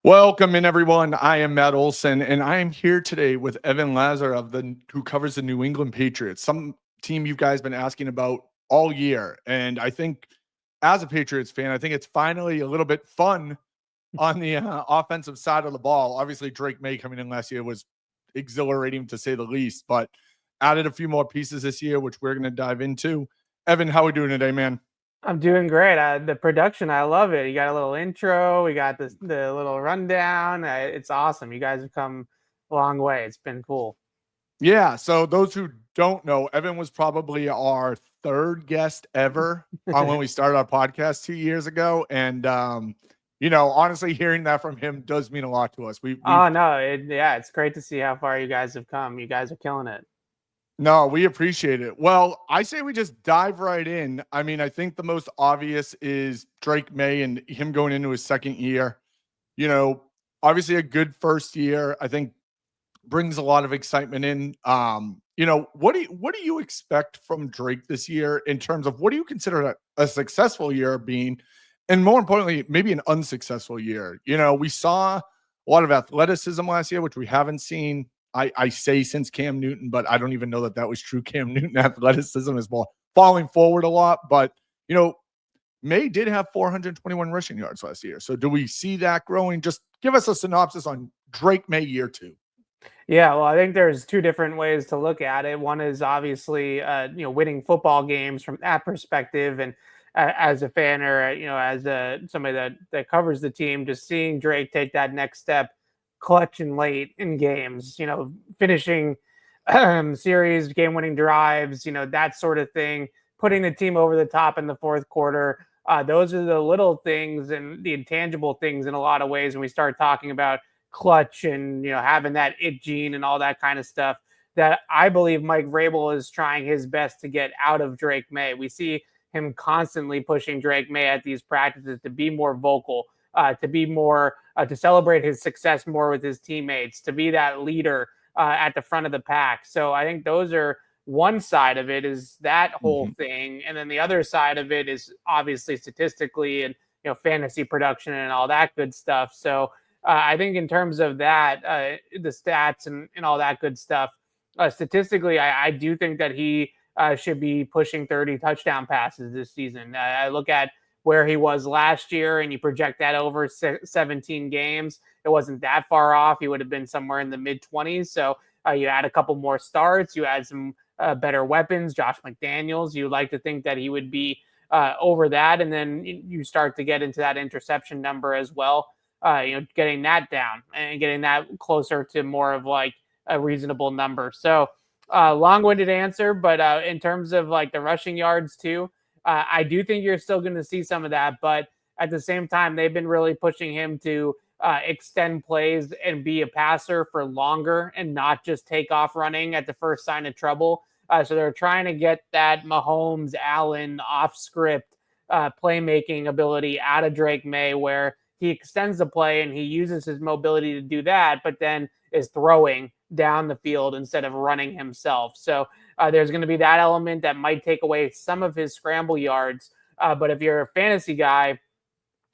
Welcome in, everyone. I am Matt Olson, and I am here today with Evan Lazar who covers the New England Patriots, some team you guys been asking about all year. And I think, as a Patriots fan, I think it's finally a little bit fun on the offensive side of the ball. Obviously, Drake Maye coming in last year was exhilarating to say the least, but added a few more pieces this year, which we're going to dive into. Evan, how are we doing today, man? I'm doing great. The production, I love it. You got a little intro. We got the little rundown. It's awesome. You guys have come a long way. It's been cool. Yeah. So those who don't know, Evan was probably our third guest ever on when we started our podcast 2 years ago. And honestly, hearing that from him does mean a lot to us. Oh no, it's great to see how far you guys have come. You guys are killing it. No, we appreciate it. Well, I say we just dive right in. I mean, I think the most obvious is Drake Maye and him going into his second year. You know, obviously a good first year. I think brings a lot of excitement in. What do you expect from Drake this year in terms of what do you consider a successful year being, and more importantly, maybe an unsuccessful year? We saw a lot of athleticism last year, which we haven't seen. I say since Cam Newton, but I don't even know that was true. Cam Newton athleticism is more falling forward a lot, but Maye did have 421 rushing yards last year. So do we see that growing? Just give us a synopsis on Drake Maye year two. Yeah, well, I think there's two different ways to look at it. One is obviously, winning football games from that perspective, and as a fan or as somebody that covers the team, just seeing Drake take that next step, clutch and late in games, finishing series, game-winning drives, that sort of thing, putting the team over the top in the fourth quarter. Those are the little things and the intangible things in a lot of ways when we start talking about clutch and having that it gene and all that kind of stuff that I believe Mike Vrabel is trying his best to get out of Drake Maye. We see him constantly pushing Drake Maye at these practices to be more vocal, to be more to celebrate his success more with his teammates, to be that leader at the front of the pack. So I think those are one side of it is that whole thing, and then the other side of it is obviously statistically and fantasy production and all that good stuff. So I think in terms of that, the stats and all that good stuff, statistically, I do think that he should be pushing 30 touchdown passes this season. I look at where he was last year and you project that over 17 games. It wasn't that far off. He would have been somewhere in the mid 20s. So you add a couple more starts, you add some better weapons, Josh McDaniels. You like to think that he would be over that. And then you start to get into that interception number as well. Getting that down and getting that closer to more of like a reasonable number. So long-winded answer, but in terms of like the rushing yards too, I do think you're still going to see some of that. But at the same time, they've been really pushing him to extend plays and be a passer for longer and not just take off running at the first sign of trouble. So they're trying to get that Mahomes, Allen off script playmaking ability out of Drake Maye where he extends the play and he uses his mobility to do that, but then is throwing down the field instead of running himself. So there's going to be that element that might take away some of his scramble yards. But if you're a fantasy guy,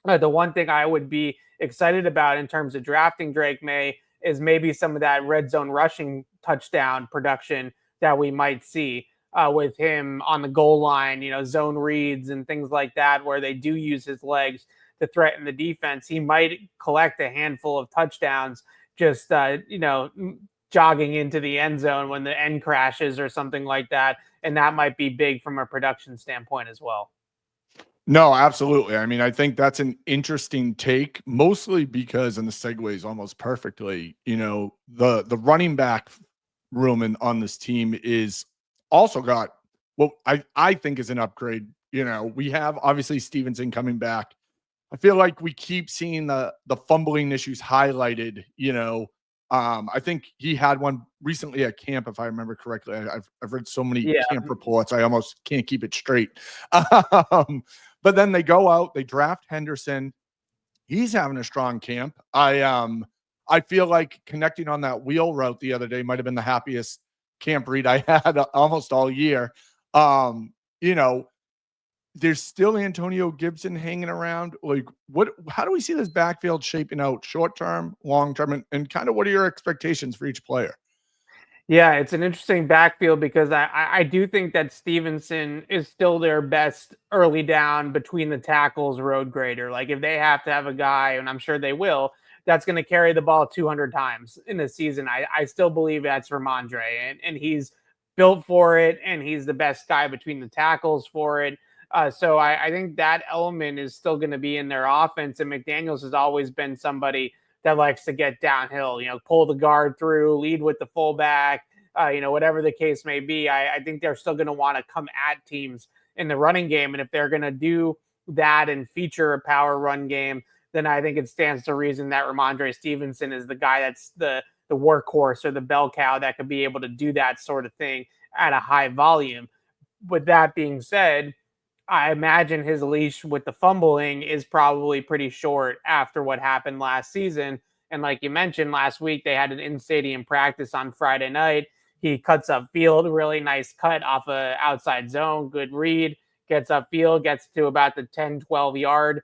the one thing I would be excited about in terms of drafting Drake Maye is maybe some of that red zone rushing touchdown production that we might see with him on the goal line, zone reads and things like that, where they do use his legs to threaten the defense. He might collect a handful of touchdowns just, jogging into the end zone when the end crashes or something like that. And that might be big from a production standpoint as well. No, absolutely. I mean, I think that's an interesting take, mostly because, and the segues almost perfectly, the running back room on this team is also got what I think is an upgrade. We have obviously Stevenson coming back. I feel like we keep seeing the fumbling issues highlighted. I think he had one recently at camp, if I remember correctly. I've read so many camp reports, I almost can't keep it straight. But then they go out, they draft Henderson. He's having a strong camp. I feel like connecting on that wheel route the other day might have been the happiest camp read I had almost all year. there's still Antonio Gibson hanging around. Like, how do we see this backfield shaping out short term, long term, and kind of what are your expectations for each player? Yeah, it's an interesting backfield because I do think that Stevenson is still their best early down between the tackles road grader. Like if they have to have a guy, and I'm sure they will, that's going to carry the ball 200 times in the season, I still believe that's Rhamondre, and he's built for it, and he's the best guy between the tackles for it. So I think that element is still going to be in their offense, and McDaniels has always been somebody that likes to get downhill, pull the guard through, lead with the fullback, whatever the case may be. I think they're still going to want to come at teams in the running game. And if they're going to do that and feature a power run game, then I think it stands to reason that Rhamondre Stevenson is the guy that's the workhorse or the bell cow that could be able to do that sort of thing at a high volume. With that being said, I imagine his leash with the fumbling is probably pretty short after what happened last season. And like you mentioned last week, they had an in-stadium practice on Friday night. He cuts up field, really nice cut off a outside zone, good read, gets up field, gets to about the 10, 12 yard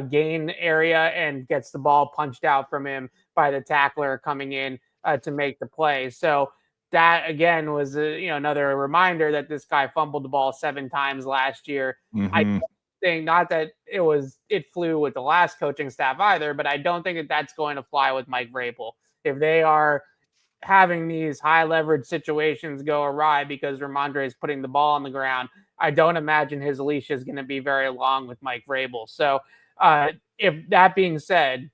gain area and gets the ball punched out from him by the tackler coming in to make the play. So that again was another reminder that this guy fumbled the ball 7 times last year. I Mm-hmm. think not that it flew with the last coaching staff either, but I don't think that that's going to fly with Mike Vrabel. If they are having these high leverage situations go awry because Rhamondre is putting the ball on the ground, I don't imagine his leash is going to be very long with Mike Vrabel. So if that being said,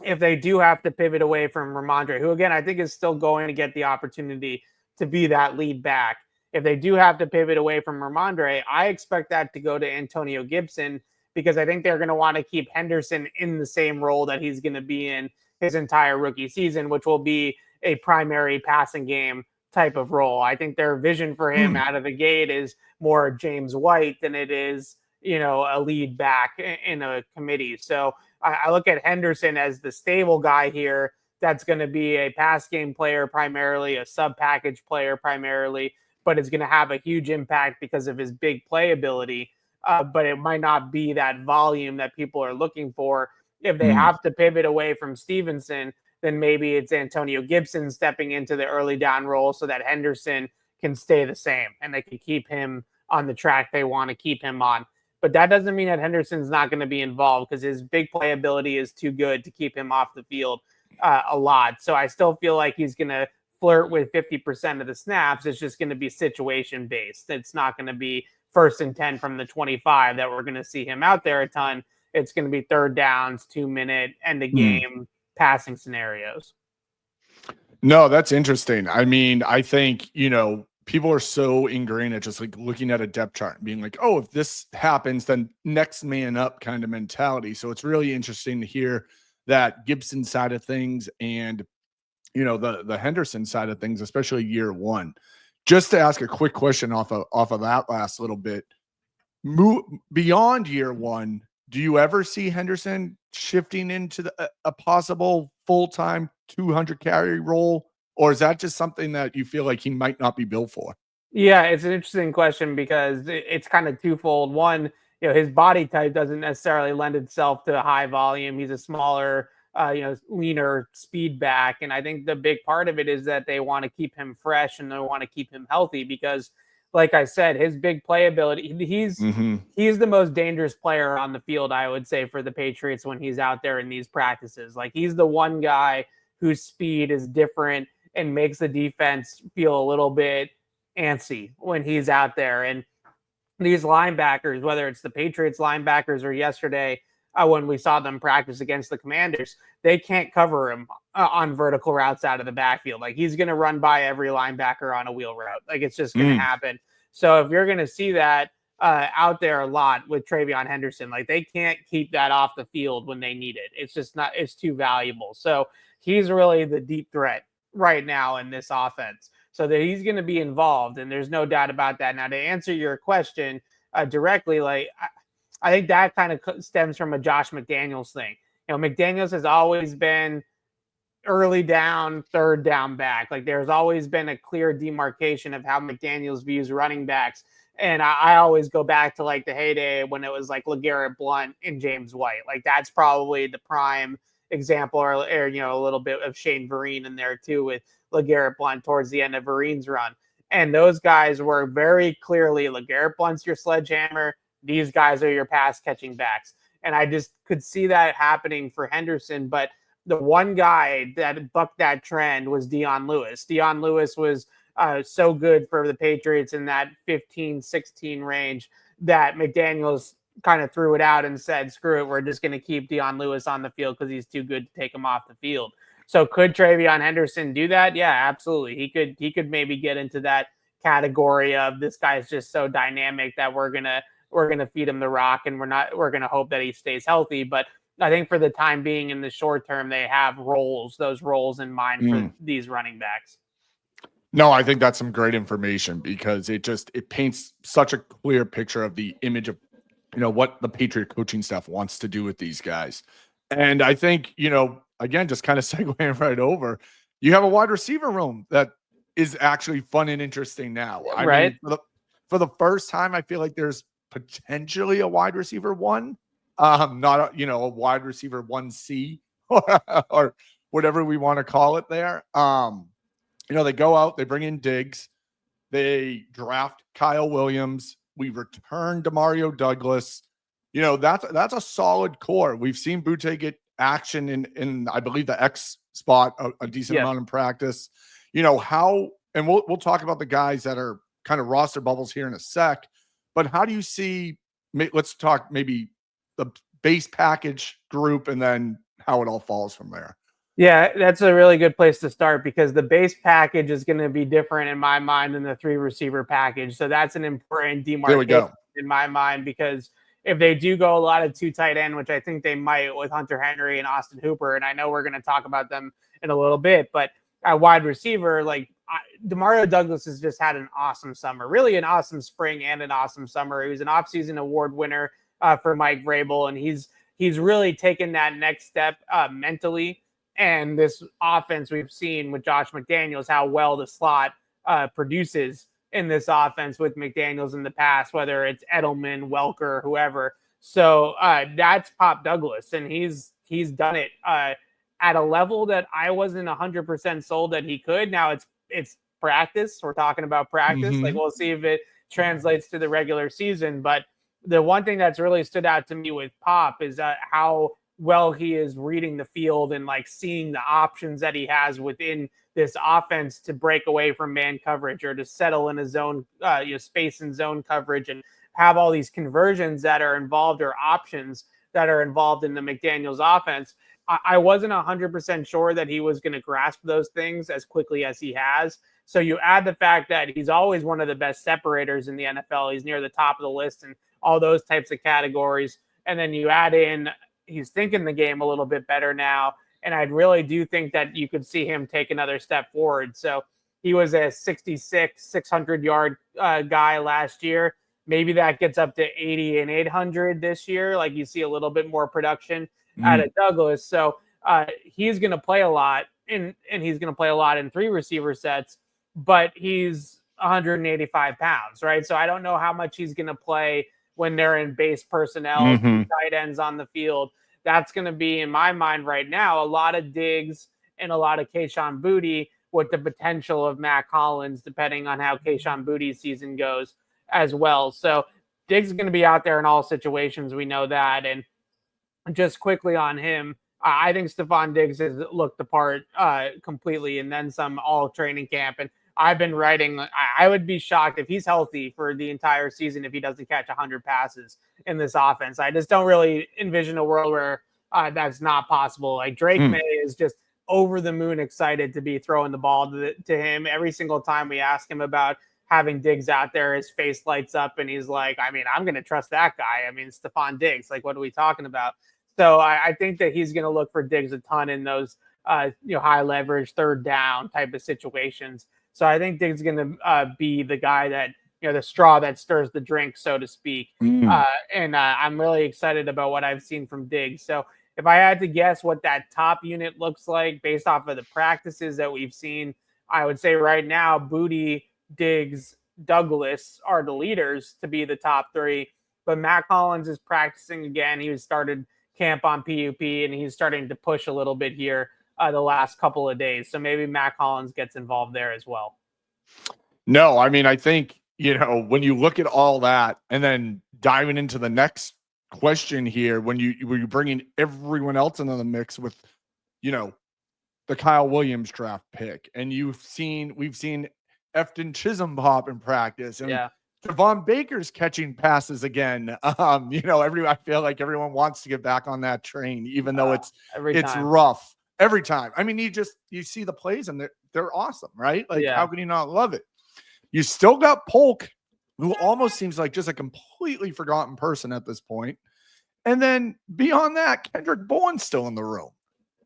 if they do have to pivot away from Rhamondre, who again I think is still going to get the opportunity to be that lead back, if they do have to pivot away from Rhamondre, I expect that to go to Antonio Gibson because I think they're going to want to keep Henderson in the same role that he's going to be in his entire rookie season, which will be a primary passing game type of role. I think their vision for him out of the gate is more James White than it is, a lead back in a committee. So I look at Henderson as the stable guy here. That's going to be a pass game player primarily, a sub package player primarily, but it's going to have a huge impact because of his big playability. But it might not be that volume that people are looking for. If they have to pivot away from Stevenson, then maybe it's Antonio Gibson stepping into the early down role so that Henderson can stay the same and they can keep him on the track they want to keep him on. But that doesn't mean that Henderson's not going to be involved because his big playability is too good to keep him off the field a lot. So I still feel like he's going to flirt with 50% of the snaps. It's just going to be situation based. It's not going to be 1st and 10 from the 25 that we're going to see him out there a ton. It's going to be 3rd downs, 2-minute, end of game passing scenarios. No, that's interesting. I mean, I think, people are so ingrained at just like looking at a depth chart and being like, oh, if this happens, then next man up kind of mentality. So it's really interesting to hear that Gibson side of things and, the Henderson side of things, especially year one. Just to ask a quick question off of that last little bit, beyond year one, do you ever see Henderson shifting into a possible full-time 200 carry role? Or is that just something that you feel like he might not be built for? Yeah, it's an interesting question because it's kind of twofold. One, his body type doesn't necessarily lend itself to high volume. He's a smaller, leaner speed back. And I think the big part of it is that they want to keep him fresh and they want to keep him healthy because, like I said, his big playability, he's the most dangerous player on the field, I would say, for the Patriots when he's out there in these practices. Like he's the one guy whose speed is different and makes the defense feel a little bit antsy when he's out there. And these linebackers, whether it's the Patriots linebackers or yesterday when we saw them practice against the Commanders, they can't cover him on vertical routes out of the backfield. Like he's going to run by every linebacker on a wheel route. Like it's just going to happen. So if you're going to see that out there a lot with TreVeyon Henderson, like they can't keep that off the field when they need it. It's just not, it's too valuable. So he's really the deep threat right now in this offense. So that he's going to be involved, and there's no doubt about that. Now, to answer your question directly, like I think that kind of stems from a Josh McDaniels thing. McDaniels has always been early down, 3rd down back. Like there's always been a clear demarcation of how McDaniels views running backs. And I always go back to like the heyday when it was like LeGarrette Blount and James White. Like that's probably the prime example, or a little bit of Shane Vereen in there too with LeGarrette Blount towards the end of Vereen's run. And those guys were very clearly LeGarrette Blount's your sledgehammer. These guys are your pass catching backs. And I just could see that happening for Henderson. But the one guy that bucked that trend was Dion Lewis. Dion Lewis was so good for the Patriots in that 15-16 range that McDaniels kind of threw it out and said, screw it, we're just going to keep Dion Lewis on the field because he's too good to take him off the field. So could TreVeyon Henderson do that? Yeah, absolutely. He could maybe get into that category of this guy's just so dynamic that we're gonna feed him the rock and we're gonna hope that he stays healthy. But I think for the time being, in the short term, they have those roles in mind for these running backs. No, I think that's some great information because it paints such a clear picture of the image of, what the Patriot coaching staff wants to do with these guys. And I think, again, just kind of segueing right over, you have a wide receiver room that is actually fun and interesting now. I Right. mean, for the first time, I feel like there's potentially a wide receiver one, not a wide receiver 1C or whatever we want to call it there. They go out, they bring in Diggs, they draft Kyle Williams, we return Demario Douglas. That's a solid core. We've seen Butte get action in I believe the X spot a decent amount in practice. And we'll talk about the guys that are kind of roster bubbles here in a sec, but how do you see, let's talk maybe the base package group and then how it all falls from there. Yeah, that's a really good place to start because the base package is going to be different in my mind than the 3 receiver package. So that's an important demarcation in my mind, because if they do go a lot of 2 tight end, which I think they might with Hunter Henry and Austin Hooper, and I know we're going to talk about them in a little bit, but at wide receiver, Demario Douglas has just had an awesome summer, really an awesome spring and an awesome summer. He was an offseason award winner for Mike Vrabel, and he's really taken that next step mentally. And this offense we've seen with Josh McDaniels, how well the slot produces in this offense with McDaniels in the past, whether it's Edelman, Welker, whoever. So that's Pop Douglas, and he's done it at a level that I wasn't 100% sold that he could. Now it's practice. We're talking about practice. Mm-hmm. We'll see if it translates to the regular season. But the one thing that's really stood out to me with Pop is how well he is reading the field and seeing the options that he has within this offense to break away from man coverage or to settle in a zone, space and zone coverage, and have all these conversions that are involved or options that are involved in the McDaniels offense. I wasn't 100% sure that he was going to grasp those things as quickly as he has. So you add the fact that he's always one of the best separators in the NFL. He's near the top of the list and all those types of categories. And then you add in, he's thinking the game a little bit better now. And I really do think that you could see him take another step forward. So he was a 600-yard guy last year. Maybe that gets up to 80 and 800 this year. You see a little bit more production out of Douglas. So he's going to play a lot, and he's going to play a lot in 3 receiver sets, but he's 185 pounds, right? So I don't know how much he's going to play when they're in base personnel, 2 tight ends on the field. That's going to be, in my mind right now, a lot of Diggs and a lot of Kayshon Boutte with the potential of Matt Collins, depending on how Kayshon Boutte's season goes as well. So Diggs is going to be out there in all situations. We know that. And just quickly on him, I think Stefon Diggs has looked the part completely, and then some all training camp. And I've been writing, I would be shocked if he's healthy for the entire season if he doesn't catch 100 passes in this offense. I just don't really envision a world where that's not possible. Drake Maye is just over the moon excited to be throwing the ball to him. Every single time we ask him about having Diggs out there, his face lights up and he's like, I'm going to trust that guy. Stefon Diggs, what are we talking about? So I think that he's going to look for Diggs a ton in those high leverage, third down type of situations. So I think Diggs is going to be the guy that, the straw that stirs the drink, so to speak. And I'm really excited about what I've seen from Diggs. So if I had to guess what that top unit looks like based off of the practices that we've seen, I would say right now, Boutte, Diggs, Douglas are the leaders to be the top three. But Matt Collins is practicing again. He started camp on PUP, and he's starting to push a little bit here the last couple of days. So maybe Matt Collins gets involved there as well. No, I mean, I think, when you look at all that and then diving into the next question here, when you bringing everyone else into the mix with, the Kyle Williams draft pick, and we've seen Efton Chisholm pop in practice, and Javon Baker's catching passes again. I feel like everyone wants to get back on that train, even though it's rough every time. I mean, you see the plays and they're awesome, right? Like, how can you not love it? You still got Polk, who almost seems like just a completely forgotten person at this point. And then beyond that, Kendrick Bourne's still in the room.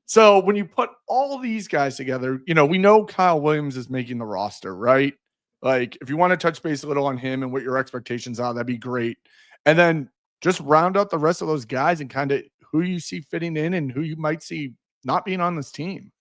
So when you put all these guys together, we know Kyle Williams is making the roster, right? Like, if you want to touch base a little on him and what your expectations are, that'd be great. And then just round out the rest of those guys and kind of who you see fitting in and who you might see not being on this team.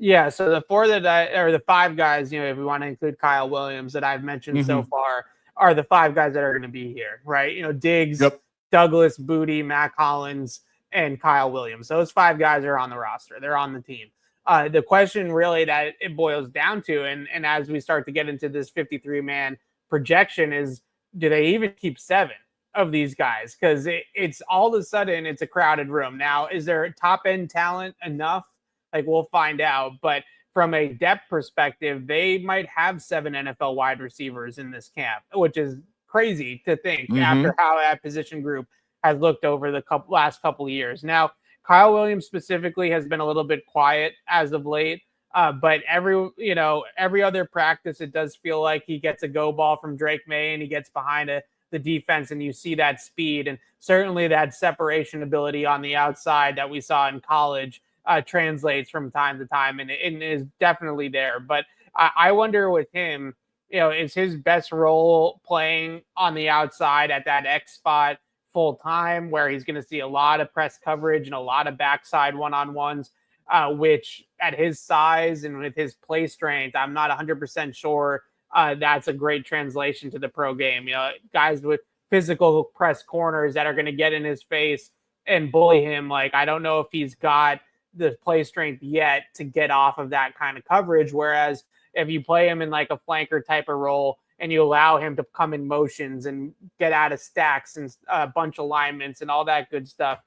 Yeah, so the five guys, if we want to include Kyle Williams that I've mentioned so far, are the five guys that are going to be here, right? Diggs, Douglas, Booty, Matt Collins, and Kyle Williams. Those five guys are on the roster. They're on the team. The question really that it boils down to, and as we start to get into this 53-man projection, is do they even keep 7 of these guys? Because it's all of a sudden it's a crowded room. Now, is there top-end talent enough? Like, we'll find out. But from a depth perspective, they might have 7 NFL wide receivers in this camp, which is crazy to think after how that position group has looked over the last couple of years. Now, Kyle Williams specifically has been a little bit quiet as of late, but every other practice, it does feel like he gets a go ball from Drake Maye and he gets behind the defense, and you see that speed and certainly that separation ability on the outside that we saw in college translates from time to time, and it is definitely there. But I wonder with him, is his best role playing on the outside at that X spot full time, where he's going to see a lot of press coverage and a lot of backside one-on-ones, which at his size and with his play strength, I'm not 100% sure that's a great translation to the pro game. Guys with physical press corners that are going to get in his face and bully him. Like, I don't know if he's got the play strength yet to get off of that kind of coverage. Whereas if you play him in like a flanker type of role and you allow him to come in motions and get out of stacks and a bunch of alignments and all that good stuff,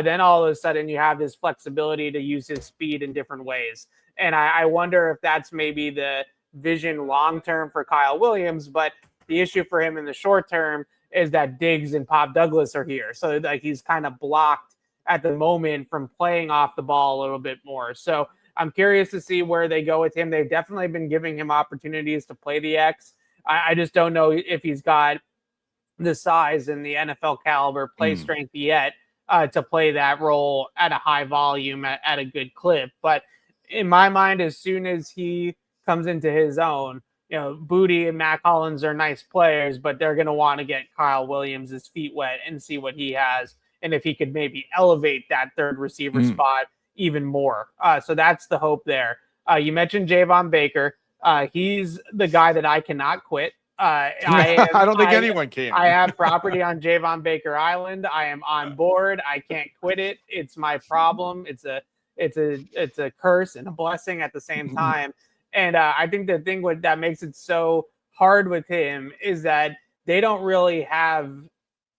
then all of a sudden you have this flexibility to use his speed in different ways. And I wonder if that's maybe the vision long-term for Kyle Williams. But the issue for him in the short term is that Diggs and Pop Douglas are here. So like he's kind of blocked at the moment from playing off the ball a little bit more. So I'm curious to see where they go with him. They've definitely been giving him opportunities to play the X. I just don't know if he's got the size and the NFL caliber play strength yet to play that role at a high volume at a good clip. But in my mind, as soon as he comes into his own, Booty and Matt Collins are nice players, but they're going to want to get Kyle Williams' feet wet and see what he has, and if he could maybe elevate that third receiver spot even more. So that's the hope there. You mentioned Javon Baker. He's the guy that I cannot quit. I don't think anyone can. I have property on Javon Baker Island. I am on board. I can't quit it. It's my problem. It's a curse and a blessing at the same time. And I think the thing that makes it so hard with him is that they don't really have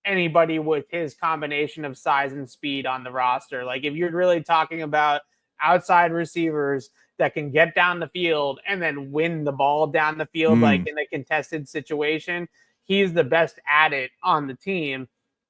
anybody with his combination of size and speed on the roster. Like, if you're really talking about outside receivers that can get down the field and then win the ball down the field, like in a contested situation, he's the best at it on the team.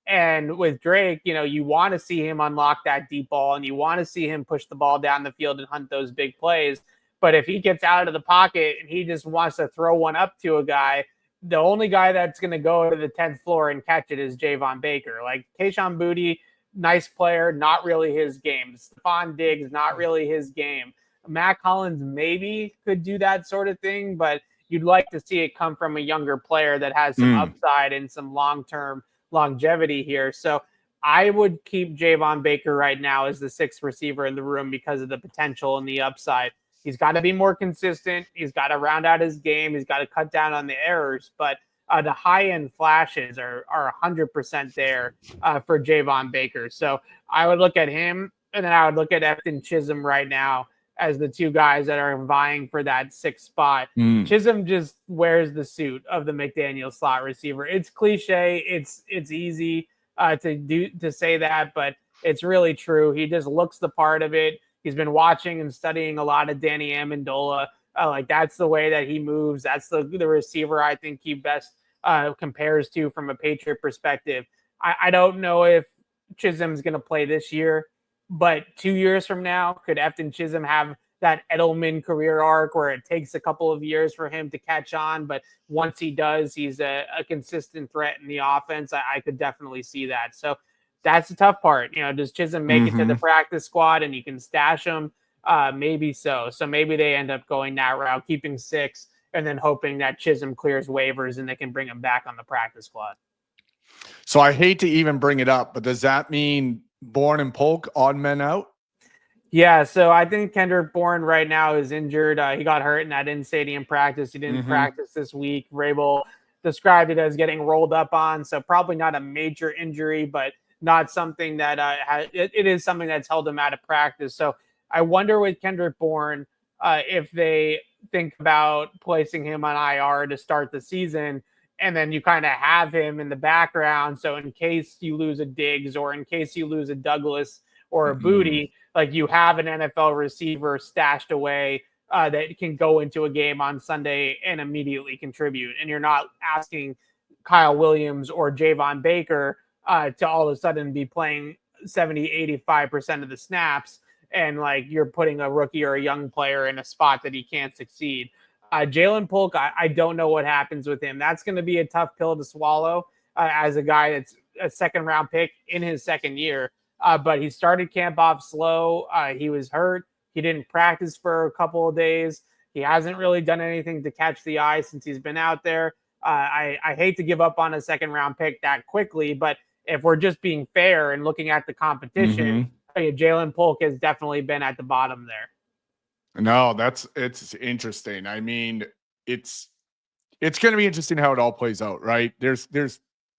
And with Drake, you want to see him unlock that deep ball and you want to see him push the ball down the field and hunt those big plays. But if he gets out of the pocket and he just wants to throw one up to a guy, the only guy that's going to go to the 10th floor and catch it is Javon Baker. Like, Kayshon Boutte, nice player, not really his game. Stefon Diggs, not really his game. Matt Collins maybe could do that sort of thing, but you'd like to see it come from a younger player that has some upside and some long-term longevity here. So I would keep Javon Baker right now as the 6th receiver in the room because of the potential and the upside. He's got to be more consistent. He's got to round out his game. He's got to cut down on the errors. But the high-end flashes are 100% there for Javon Baker. So I would look at him, and then I would look at Efton Chisholm right now as the two guys that are vying for that sixth spot. Chisholm just wears the suit of the McDaniel slot receiver. It's cliche. It's easy to say that, but it's really true. He just looks the part of it. He's been watching and studying a lot of Danny Amendola. Like that's the way that he moves. That's the receiver I think he best compares to from a Patriot perspective. I don't know if Chisholm's going to play this year, but 2 years from now, could Efton Chisholm have that Edelman career arc where it takes a couple of years for him to catch on? But once he does, he's a consistent threat in the offense. I could definitely see that. So that's the tough part. Does Chisholm make it to the practice squad and you can stash him? Maybe so. So maybe they end up going that route, keeping 6, and then hoping that Chisholm clears waivers and they can bring him back on the practice squad. So I hate to even bring it up, but does that mean Bourne and Polk odd men out? Yeah, so I think Kendrick Bourne right now is injured. He got hurt in that in-stadium practice. He didn't practice this week. Vrabel described it as getting rolled up on, so probably not a major injury, but not something that it is something that's held him out of practice. So I wonder with Kendrick Bourne if they think about placing him on IR to start the season, and then you kind of have him in the background. So in case you lose a Diggs or in case you lose a Douglas or a Booty, like you have an NFL receiver stashed away that can go into a game on Sunday and immediately contribute. And you're not asking Kyle Williams or Javon Baker to all of a sudden be playing 70, 85% of the snaps. And like you're putting a rookie or a young player in a spot that he can't succeed. Jalen Polk, I don't know what happens with him. That's going to be a tough pill to swallow as a guy that's a second-round pick in his second year. But he started camp off slow. He was hurt. He didn't practice for a couple of days. He hasn't really done anything to catch the eye since he's been out there. I hate to give up on a second-round pick that quickly, but if we're just being fair and looking at the competition, Jalen Polk has definitely been at the bottom there. No, it's interesting. I mean, it's going to be interesting how it all plays out, right? There's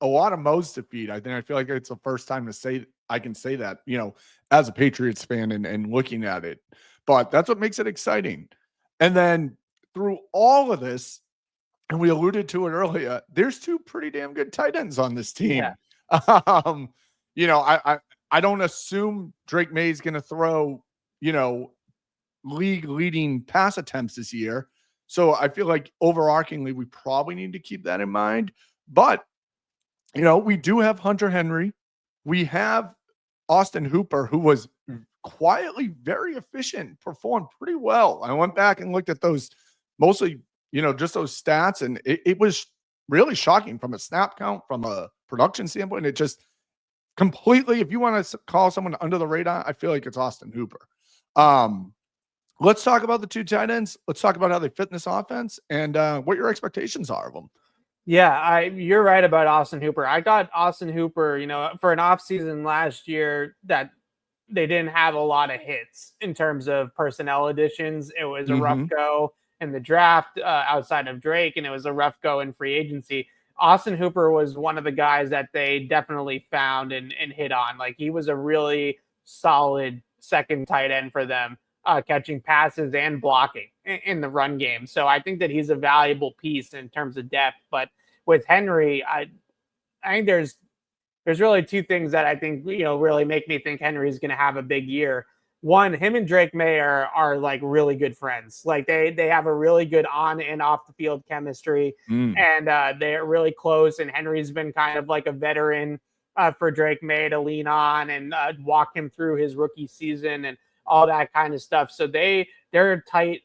a lot of mouths to feed. I feel like it's the first time I can say that, as a Patriots fan and looking at it. But that's what makes it exciting. And then through all of this, and we alluded to it earlier, there's 2 pretty damn good tight ends on this team. Yeah. I don't assume Drake Maye is going to throw, league leading pass attempts this year. So I feel like overarchingly, we probably need to keep that in mind. But, we do have Hunter Henry. We have Austin Hooper, who was quietly very efficient, performed pretty well. I went back and looked at those mostly, just those stats. And it was really shocking from a snap count, from a production standpoint. It just completely, if you want to call someone under the radar, I feel like it's Austin Hooper. Let's talk about the 2 tight ends. Let's talk about how they fit in this offense and what your expectations are of them. Yeah, you're right about Austin Hooper. I got Austin Hooper, for an offseason last year that they didn't have a lot of hits in terms of personnel additions. It was a rough go in the draft outside of Drake, and it was a rough go in free agency. Austin Hooper was one of the guys that they definitely found and hit on. Like he was a really solid second tight end for them. Catching passes and blocking in the run game. So I think that he's a valuable piece in terms of depth. But with Henry, I think there's really 2 things that I think, really make me think Henry's going to have a big year. One, him and Drake Maye are like really good friends. Like they have a really good on and off the field chemistry, and they're really close. And Henry's been kind of like a veteran for Drake Maye to lean on and walk him through his rookie season and all that kind of stuff. So they're a tight,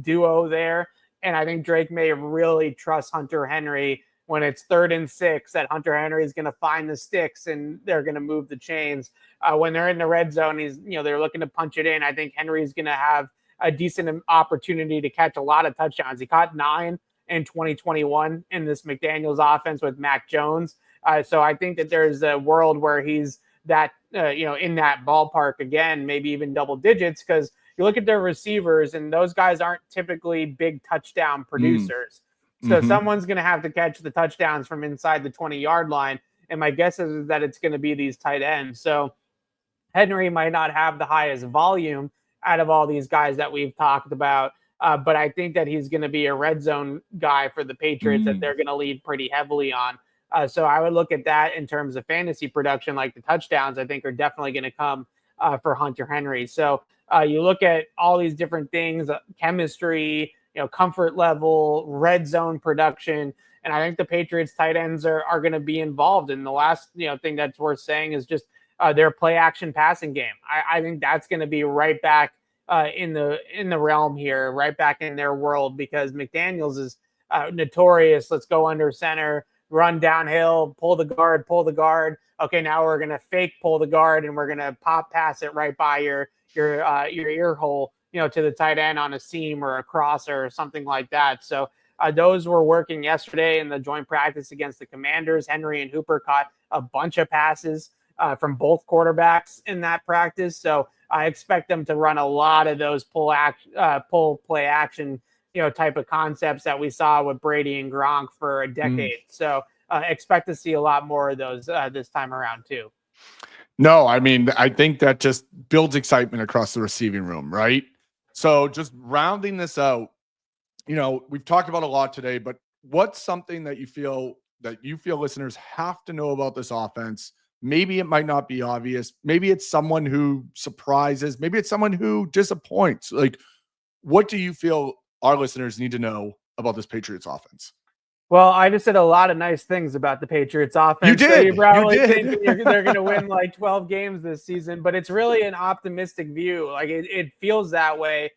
duo there. And I think Drake Maye really trusts Hunter Henry when it's 3rd and 6 that Hunter Henry is going to find the sticks and they're going to move the chains. When they're in the red zone, they're looking to punch it in. I think Henry's going to have a decent opportunity to catch a lot of touchdowns. He caught 9 in 2021 in this McDaniels offense with Mac Jones. So I think that there's a world where he's that, in that ballpark again, maybe even double digits, because you look at their receivers, and those guys aren't typically big touchdown producers. So someone's going to have to catch the touchdowns from inside the 20-yard line. And my guess is that it's going to be these tight ends. So Henry might not have the highest volume out of all these guys that we've talked about. But I think that he's going to be a red zone guy for the Patriots that they're going to lead pretty heavily on. So I would look at that in terms of fantasy production, like the touchdowns, I think are definitely going to come for Hunter Henry. So you look at all these different things, chemistry, comfort level, red zone production. And I think the Patriots tight ends are going to be involved. And the last, thing that's worth saying is just their play action passing game. I think that's going to be right back in the realm here, right back in their world, because McDaniels is notorious. Let's go under center, run downhill, pull the guard. Okay, now we're going to fake pull the guard, and we're going to pop pass it right by your ear hole, to the tight end on a seam or a crosser or something like that. So those were working yesterday in the joint practice against the Commanders. Henry and Hooper caught a bunch of passes from both quarterbacks in that practice. So I expect them to run a lot of those pull play action, type of concepts that we saw with Brady and Gronk for a decade. So expect to see a lot more of those this time around too. No, I mean, I think that just builds excitement across the receiving room, right? So just rounding this out, we've talked about a lot today, but what's something that you feel listeners have to know about this offense? Maybe it might not be obvious. Maybe it's someone who surprises. Maybe it's someone who disappoints. Like, what do you feel our listeners need to know about this Patriots offense? Well, I just said a lot of nice things about the Patriots offense. You did. So you're probably you did. thinking they're going to win like 12 games this season, but it's really an optimistic view. Like it feels that way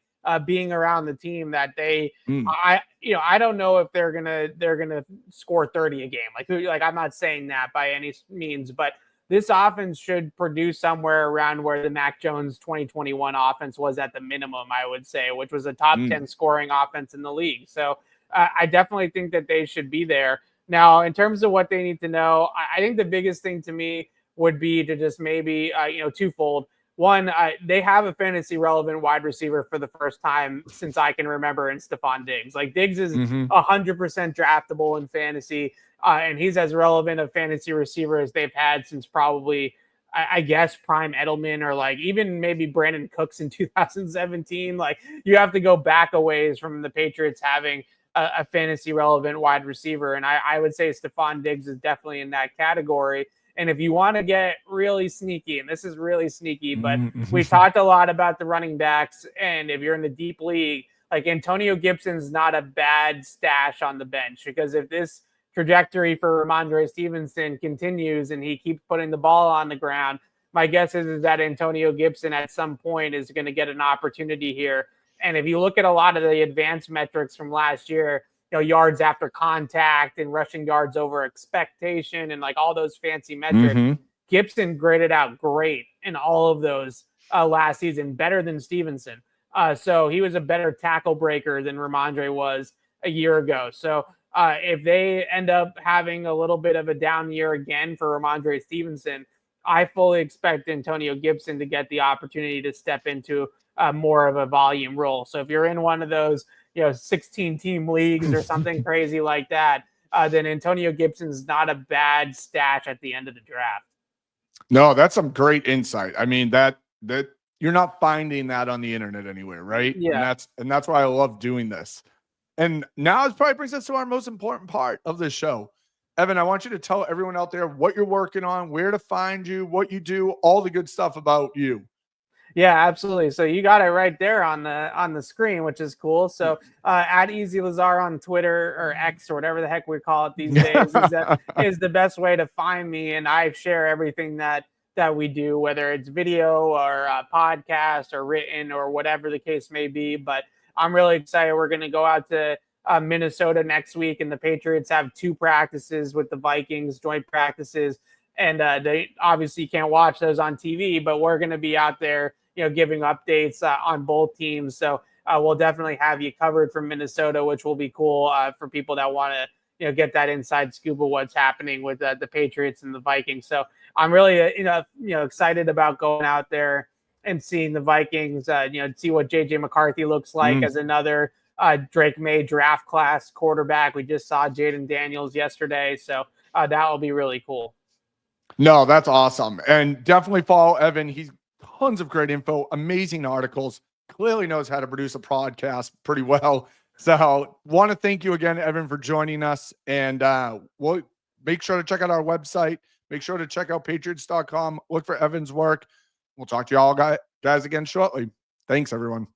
being around the team that they, I don't know if they're gonna score 30 a game. Like I'm not saying that by any means, but this offense should produce somewhere around where the Mac Jones 2021 offense was at the minimum, I would say, which was a top 10 scoring offense in the league. So I definitely think that they should be there. Now, in terms of what they need to know, I think the biggest thing to me would be to just maybe, twofold. One, they have a fantasy relevant wide receiver for the first time since I can remember in Stefon Diggs. Like Diggs is 100% draftable in fantasy, and he's as relevant a fantasy receiver as they've had since probably, I guess, prime Edelman, or like even maybe Brandon Cooks in 2017. Like you have to go back a ways from the Patriots having a fantasy relevant wide receiver. And I would say Stefon Diggs is definitely in that category. And if you want to get really sneaky, and this is really sneaky, but we talked a lot about the running backs. And if you're in the deep league, like Antonio Gibson's not a bad stash on the bench, because if this trajectory for Rhamondre Stevenson continues and he keeps putting the ball on the ground, my guess is that Antonio Gibson at some point is going to get an opportunity here. And if you look at a lot of the advanced metrics from last year, yards after contact and rushing yards over expectation and like all those fancy metrics, Gibson graded out great in all of those last season, better than Stevenson. So he was a better tackle breaker than Rhamondre was a year ago. So if they end up having a little bit of a down year again for Rhamondre Stevenson, I fully expect Antonio Gibson to get the opportunity to step into more of a volume role. So if you're in one of those, 16 team leagues or something crazy like that, then Antonio Gibson's not a bad stash at the end of the draft. No, that's some great insight. I mean, that you're not finding that on the internet anywhere, right? Yeah. And that's why I love doing this. And now it probably brings us to our most important part of this show. Evan, I want you to tell everyone out there what you're working on, where to find you, what you do, all the good stuff about you. Yeah, absolutely. So you got it right there on the screen, which is cool. So at Easy Lazar on Twitter or X or whatever the heck we call it these days is the best way to find me. And I share everything that we do, whether it's video or podcast or written or whatever the case may be. But I'm really excited. We're going to go out to Minnesota next week, and the Patriots have 2 practices with the Vikings, joint practices. And they obviously can't watch those on TV, but we're going to be out there, giving updates on both teams. So we'll definitely have you covered from Minnesota, which will be cool for people that want to, get that inside scoop of what's happening with the Patriots and the Vikings. So I'm really, excited about going out there and seeing the Vikings, see what JJ McCarthy looks like as another Drake Maye draft class quarterback. We just saw Jaden Daniels yesterday, so that will be really cool. No, that's awesome. And definitely follow Evan. He's tons of great info, amazing articles, clearly knows how to produce a podcast pretty well. So want to thank you again, Evan, for joining us. And we'll make sure to check out our website. Make sure to check out patriots.com. Look for Evan's work. We'll talk to you all guys again shortly. Thanks, everyone.